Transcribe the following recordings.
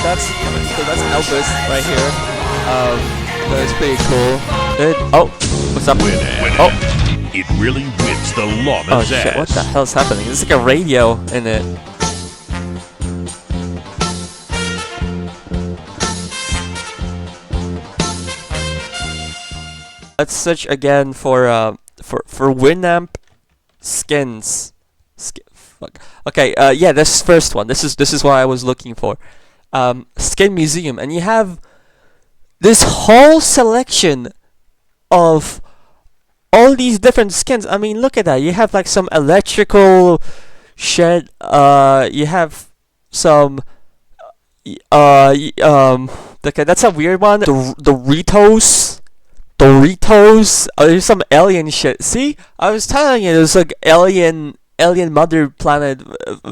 that's Elvis right here. That's pretty cool. Oh, what's up? Oh, It really whips the oh llama's shit! What the ass. hell's happening? There's like a radio in it. Let's search again for Winamp skins. Fuck. Okay. Yeah. This first one. This is what I was looking for. Skin museum, and you have this whole selection of all these different skins. I mean, look at that. You have like some electrical shit. You have some. Okay, that's a weird one. Doritos. There's some alien shit. See, I was telling you, there's like alien mother planet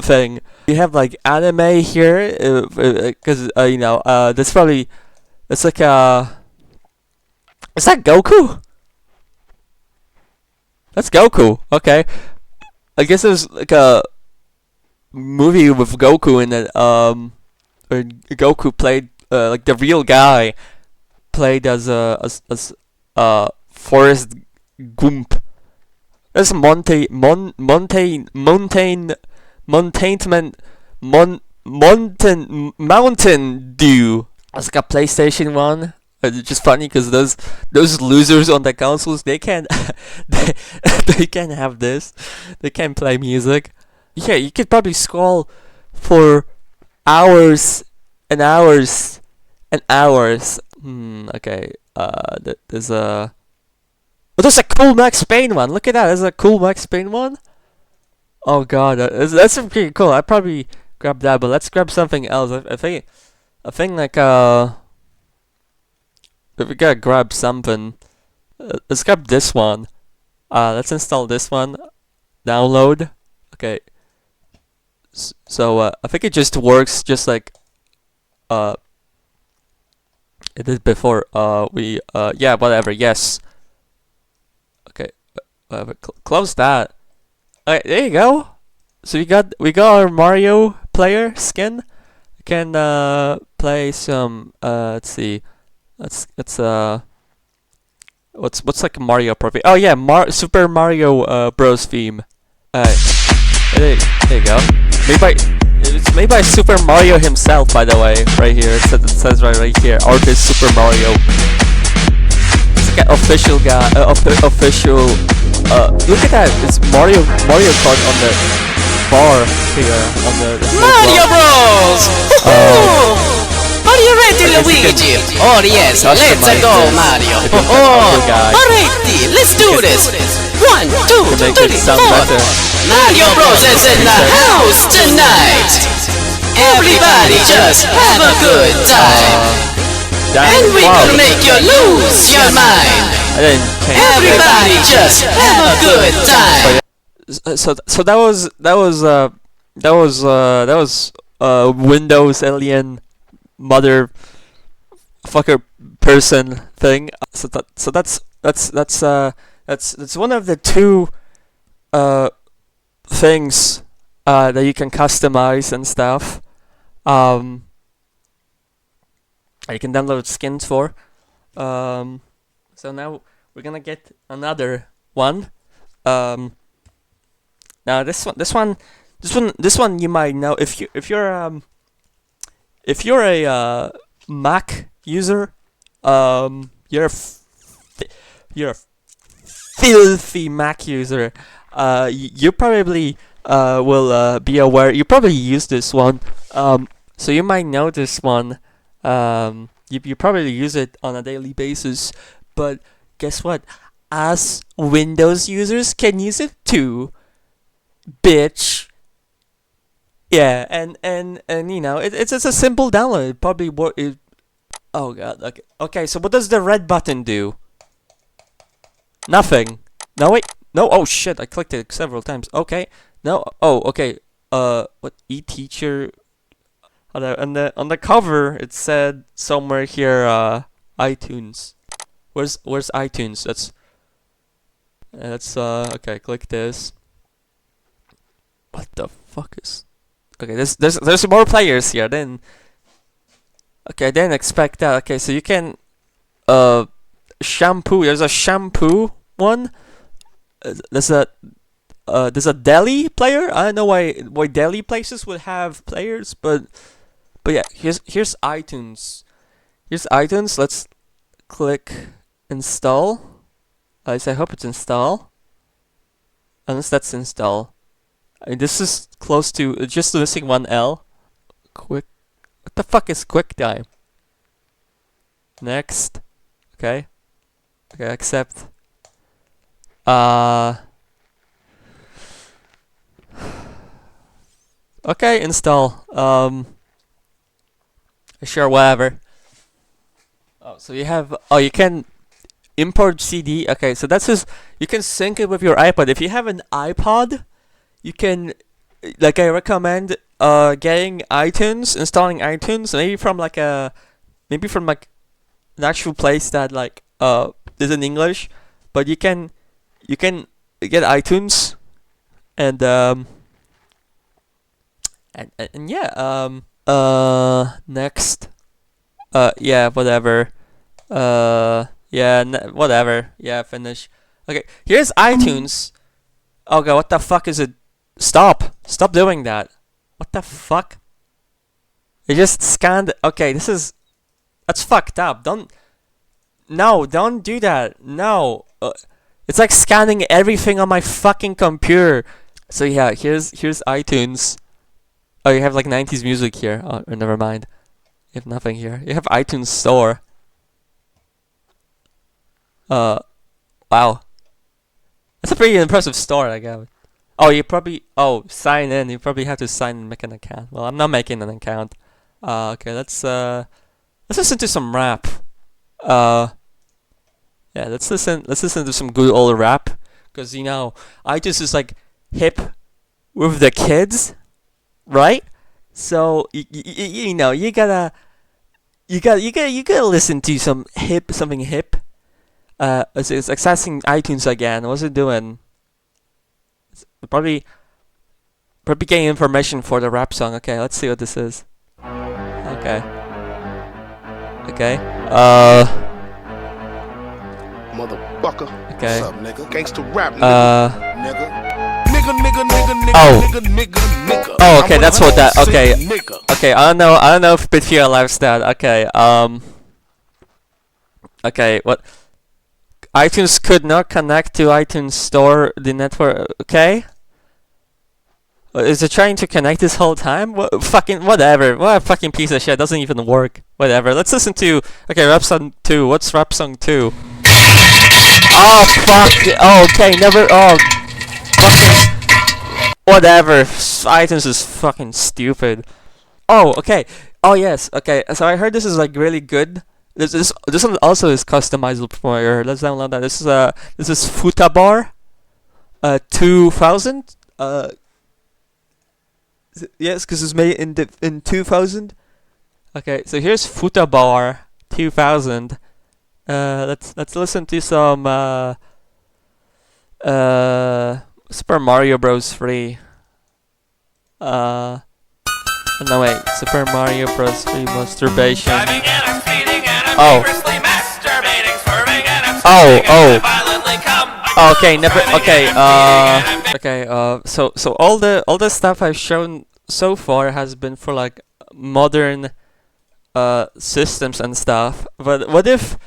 thing. You have like anime here, because you know, that's probably it's like is that Goku? That's Goku. Okay, I guess there's like a movie with Goku in it. Where Goku played like the real guy played as Forrest Gump. That's Mountain Dew. That's like a PlayStation one. It's just funny because those losers on the consoles, they can't they can't have this. They can't play music. Yeah, you could probably scroll for hours and hours and hours. Okay. There's a. Oh, there's a cool Max Payne one. Look at that. There's a cool Max Payne one. Oh god, that's pretty cool. I probably grab that, but let's grab something else. I think like if we gotta grab something, let's grab this one. Let's install this one. Download. Okay. So I think it just works just like it did before. Yeah, whatever. Yes. Okay. Close that. Alright, there you go. So we got our Mario player skin. We can play some. Let's see. Let's what's like a Mario property? Oh yeah, Super Mario Bros theme. There you go. It's made by Super Mario himself, by the way. Right here, it says right here, artist Super Mario. It's like an official guy, official. Look at that! It's Mario Kart on the bar here on the. Mario Bros! Are you ready, Luigi? Oh yes, let's go, Mario. Alrighty, let's do this. 1, 2, 3, 4. Mario Bros is in the house tonight. Everybody just have a good time. And we can make you lose your mind. Everybody just have a good time. So that was Windows alien motherfucker person thing. So that's one of the two things that you can customize and stuff. You can download skins for. So now we're gonna get another one. Now this one you might know if you're a Mac user. You're a filthy Mac user. You probably will be aware. You probably use this one. So you might know this one. You probably use it on a daily basis. But guess what? Us Windows users can use it too, bitch. Yeah, and you know it's just a simple download. It probably oh god. Okay. So what does the red button do? Nothing. No wait. No. Oh shit! I clicked it several times. Okay. No. Oh okay. What eTeacher? On the cover it said somewhere here iTunes. Where's iTunes? That's okay. Click this. What the fuck is? Okay, there's more players here. Then Okay, I didn't expect that. Okay, so you can shampoo. There's a shampoo one. There's a Delhi player. I don't know why Delhi places would have players, but yeah, here's iTunes. Here's iTunes. Let's click install. I hope it's install. Unless that's install. This is close to just missing one L. Quick. What the fuck is QuickTime? Next. Okay. Okay, accept. Okay, install. Sure, whatever. Oh, so you have. Oh, you can import CD. Okay, so that's just. You can sync it with your iPod. If you have an iPod, you can. Like, I recommend getting iTunes, installing iTunes, maybe from like an actual place that like is in English, but you can get iTunes and and yeah, next, yeah, whatever, yeah, whatever, yeah, finish. Okay, here's iTunes. Oh god, what the fuck is it? Stop doing that. What the fuck? You just scanned. Okay, that's fucked up. Don't do that. No. It's like scanning everything on my fucking computer. So yeah, here's iTunes. Oh, you have like 90s music here. Oh, never mind. You have nothing here. You have iTunes Store. Wow. That's a pretty impressive store, I guess. Oh, sign in. You probably have to sign and make an account. Well, I'm not making an account. Okay, let's listen to some rap. Yeah, let's listen to some good old rap, because iTunes is like hip with the kids, right? So you gotta listen to something hip. It's accessing iTunes again. What's it doing? It's probably getting information for the rap song. Okay, let's see what this is. Okay. Motherfucker. Okay. What's up, nigga? Gangsta rap, nigga. Oh, okay, that's what that. Okay, I don't know if Bitfear allows that. Okay, okay, what? iTunes could not connect to iTunes Store, the network. Okay. Is it trying to connect this whole time? What fucking whatever. What a fucking piece of shit. Doesn't even work. Whatever. Let's listen to. Okay, rap song 2. What's rap song 2? Oh fuck. Oh, okay. Never. Oh. Fucking. Whatever. iTunes is fucking stupid. Oh, okay. Oh yes. Okay. So I heard this is like really good. This one also is customizable for your. Let's download that. This is Futabar. 2000. Yes, because it's made in 2000. Okay, so here's Futabar 2000. Let's listen to some Super Mario Bros. 3. No wait, Super Mario Bros. 3 masturbation. Oh. Oh, okay, never. Okay, okay. So all the stuff I've shown so far has been for like modern systems and stuff. But what if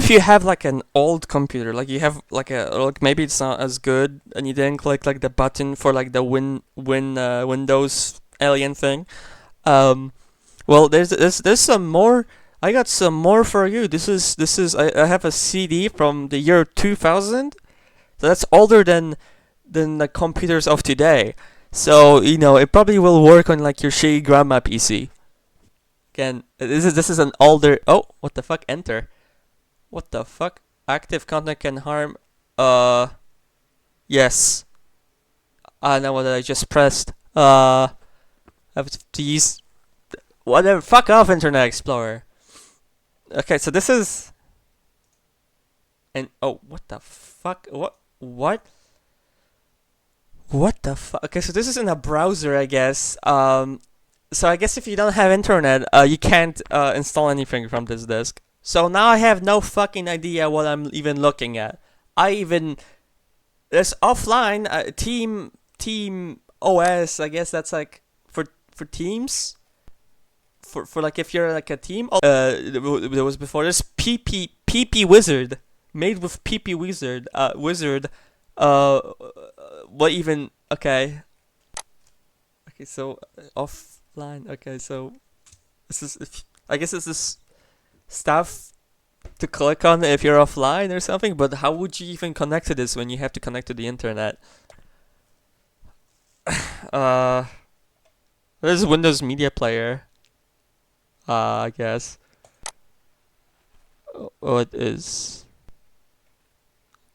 you have like an old computer, like you have like maybe it's not as good, and you didn't click like the button for like the Windows alien thing. Well, there's some more. I got some more for you. This is I have a CD from the year 2000. So that's older than the computers of today. So it probably will work on like your shitty grandma PC. Again, this is an older. Oh, what the fuck? Enter. What the fuck? Active content can harm. Yes. I know what I just pressed. I have to use. Whatever. Fuck off, Internet Explorer. Okay, so this is. And oh, what the fuck? What? What the fuck? Okay, so this is in a browser, I guess. So I guess if you don't have internet, you can't install anything from this disk. So now I have no fucking idea what I'm even looking at. There's offline team OS. I guess that's like for teams. For like if you're like a team. There was before this PP Wizard, made with PP Wizard. What even? Okay. Okay, so offline. Okay, so I guess this is stuff to click on if you're offline or something. But how would you even connect to this when you have to connect to the internet? There's Windows Media Player. I guess. Oh, it is.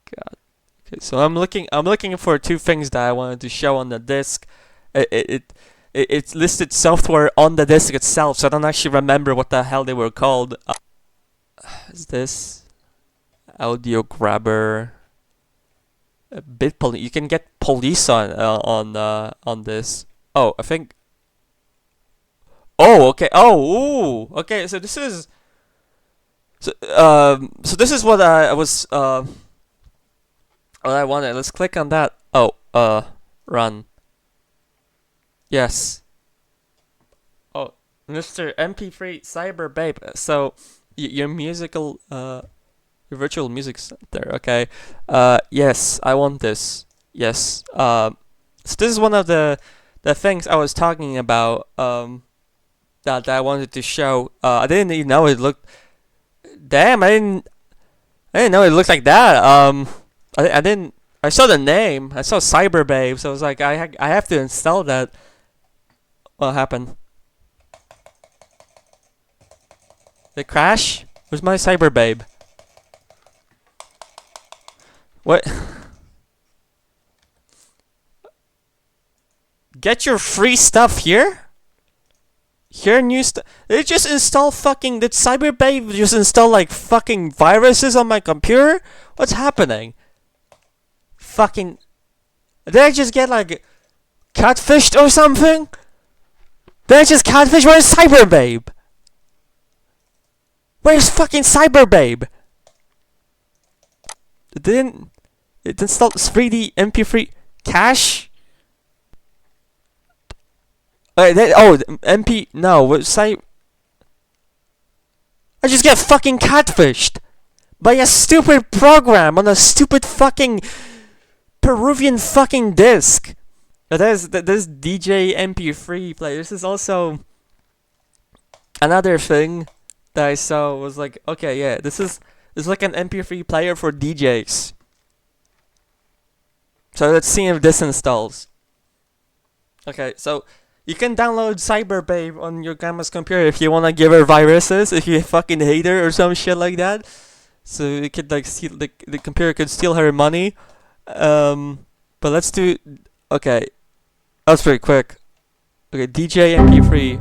God. Okay, so I'm looking for two things that I wanted to show on the disk. It's listed software on the disk itself, so I don't actually remember what the hell they were called. Is this audio grabber? You can get police on this. Oh, I think. Oh, okay. Oh, ooh. Okay. So this is. So this is what I was. What I wanted. Let's click on that. Oh. Run. Yes. Oh, Mr. MP3 Cyber Babe. So your musical. Your virtual music center. Okay. Yes. I want this. Yes. So this is one of the things I was talking about. That I wanted to show. I didn't even know it looked. Damn, I didn't know it looked like that. I didn't. I saw the name. I saw Cyberbabe, so I was like, I have to install that. What happened? Did it crash? Where's my Cyberbabe? What? Get your free stuff here? Here, new stuff. They just install fucking. Did Cyberbabe just install like fucking viruses on my computer? What's happening? Fucking. Did I just get like catfished or something? Did I just catfish? Where's Cyberbabe? Where's fucking Cyberbabe? It installed 3D MP3 cache? MP. No, what site? I just get fucking catfished by a stupid program on a stupid fucking Peruvian fucking disc. There's DJ MP3 player. This is also another thing that I saw was like, okay, yeah, this is like an MP3 player for DJs. So let's see if this installs. Okay, so you can download Cyberbabe on your grandma's computer if you wanna give her viruses, if you fucking hate her or some shit like that. So it could like steal the computer could steal her money. But let's do. Okay, that was pretty quick. Okay, DJ MP3.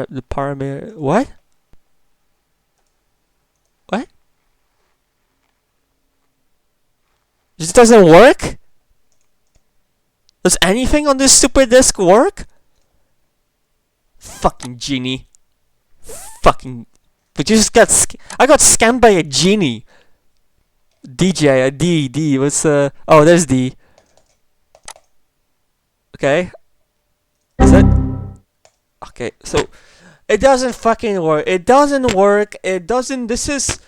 The parameter. What? What? This doesn't work? Does anything on this super disk work? Fucking genie. Fucking. But you just got. I got scammed by a genie. DJ, a D. What's oh, there's D. Okay. Is that. Okay, so. It doesn't fucking work. It doesn't work. It doesn't. This is.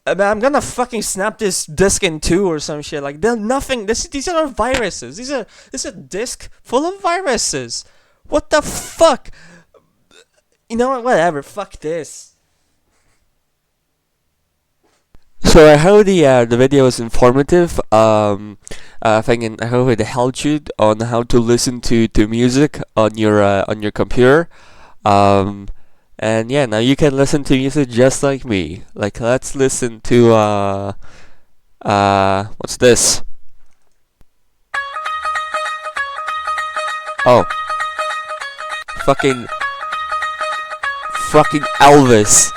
I'm gonna fucking snap this disk in two or some shit. Like, there's nothing. These are viruses. This is a disk full of viruses. What the fuck? You know what? Whatever. Fuck this. So I hope the video was informative. I hope it helped you on how to listen to music on your computer. And yeah, now you can listen to music just like me. Like, let's listen to what's this? Oh, fucking Elvis.